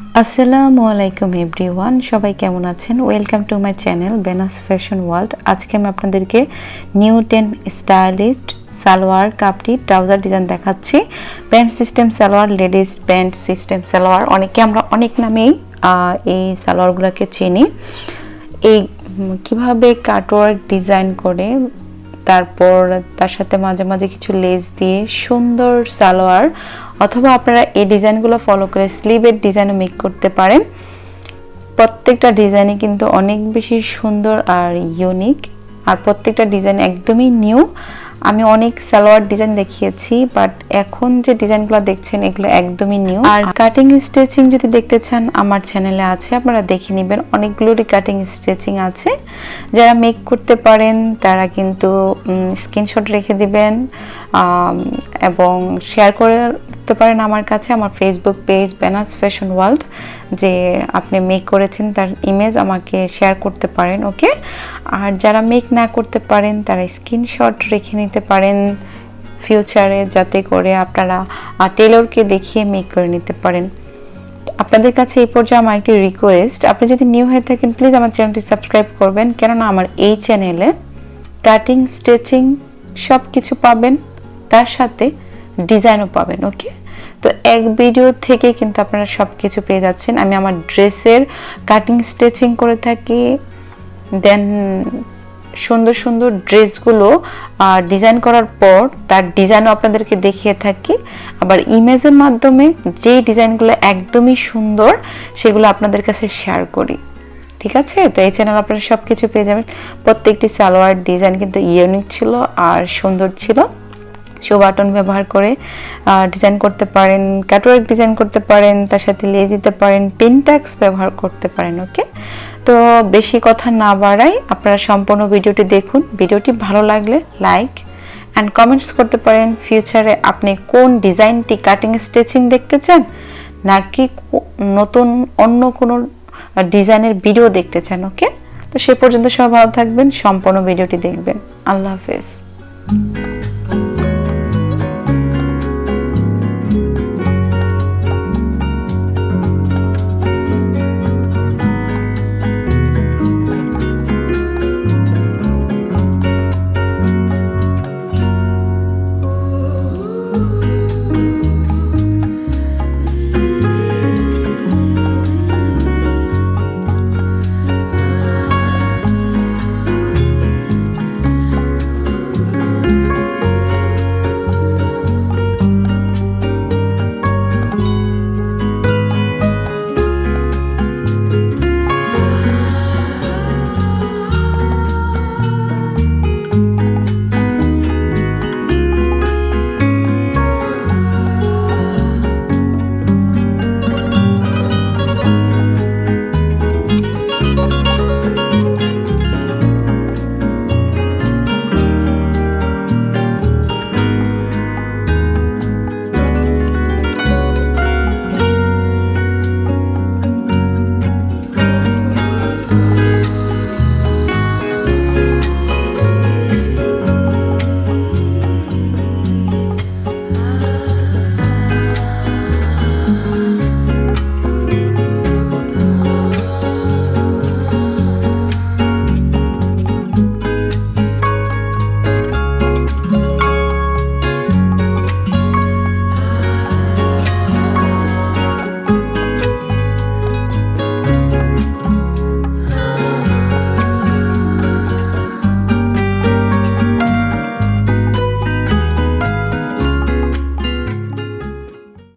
আসসালামু আলাইকুম এভরিওয়ান, সবাই কেমন আছেন? ওয়েলকাম টু মাই চ্যানেল বেনাস ফ্যাশন ওয়ার্ল্ড। আজকে আমি আপনাদেরকে নিউ 10 স্টাইলিস্ট সালোয়ার কাপড়ি ট্রাউজার ডিজাইন দেখাচ্ছি। Pant system salwar, ladies pant system salwar, আমরা অনেক নামেই এই সালোয়ারগুলোকে চিনি। এই কিভাবে কাটওয়ার্ক ডিজাইন করে তারপর তার সাথে মাঝে মাঝে কিছু লেস দিয়ে সুন্দর সালোয়ার, অথবা আপনারা এই ডিজাইনগুলো ফলো করে স্লিভের ডিজাইনও মেক করতে পারেন। প্রত্যেকটা ডিজাইনই কিন্তু অনেক বেশি সুন্দর আর ইউনিক, আর প্রত্যেকটা ডিজাইন একদমই নিউ। আমি অনেক সালোয়ার ডিজাইন দেখিয়েছি, বাট এখন যে ডিজাইনগুলো দেখছেন এগুলো একদমই নিউ। আর কাটিং স্টিচিং যদি দেখতে চান আমার চ্যানেলে আছে, আপনারা দেখে নেবেন। অনেকগুলোরই কাটিং স্টিচিং আছে। যারা মেক করতে পারেন তারা কিন্তু স্ক্রিনশট রেখে দিবেন এবং শেয়ার করতে পারেন আমার কাছে, আমার ফেসবুক পেজ বেনাস ফ্যাশন ওয়ার্ল্ড, যে আপনি মেক করেছেন তার ইমেজ আমাকে শেয়ার করতে পারেন। ওকে, আর যারা মেক না করতে পারেন তারা স্ক্রিনশট রেখে নিতে পারেন ফিউচারে, যাতে করে আপনারা টেলরকে দেখিয়ে মেক করে নিতে পারেন। আপনাদের কাছে এই পর্যায়ে আমার একটি রিকোয়েস্ট, আপনি যদি নিউ হয়ে থাকেন প্লিজ আমার চ্যানেলটি সাবস্ক্রাইব করবেন, কেননা আমার এই চ্যানেলে কাটিং স্টিচিং সব কিছু পাবেন, তার সাথে ডিজাইনও পাবেন। ওকে, তো এক ভিডিও থেকে কিন্তু আপনারা সব কিছু পেয়ে যাচ্ছেন। আমি আমার ড্রেসের কাটিং স্টিচিং করে থাকি, দেন সুন্দর সুন্দর ড্রেসগুলো ডিজাইন করার পর তার ডিজাইনও আপনাদেরকে দেখিয়ে থাকি। আবার ইমেজের মাধ্যমে যে ডিজাইনগুলো একদমই সুন্দর সেগুলো আপনাদের কাছে শেয়ার করি। ঠিক আছে, তো এই চ্যানেল আপনারা সব কিছু পেয়ে যাবেন। প্রত্যেকটি সালোয়ার ডিজাইন কিন্তু ইউনিক ছিল আর সুন্দর ছিল। শো বাটন ব্যবহার করে ডিজাইন করতে পারেন, কাটওয়ার্ক ডিজাইন করতে পারেন, তার সাথে লেস দিতে পারেন, পেন্টাক্স ব্যবহার করতে পারেন। ওকে, তো বেশি কথা না বাড়াই, আপনারা সম্পূর্ণ ভিডিওটি দেখুন। ভিডিওটি ভালো লাগলে লাইক অ্যান্ড কমেন্টস করতে পারেন। ফিউচারে আপনি কোন ডিজাইনটি কাটিং স্টিচিং দেখতে চান, নাকি নতুন অন্য কোনো ডিজাইনের ভিডিও দেখতে চান। ওকে, তো সে পর্যন্ত সবাই ভালো থাকবেন, সম্পূর্ণ ভিডিওটি দেখবেন। আল্লাহ হাফেজ।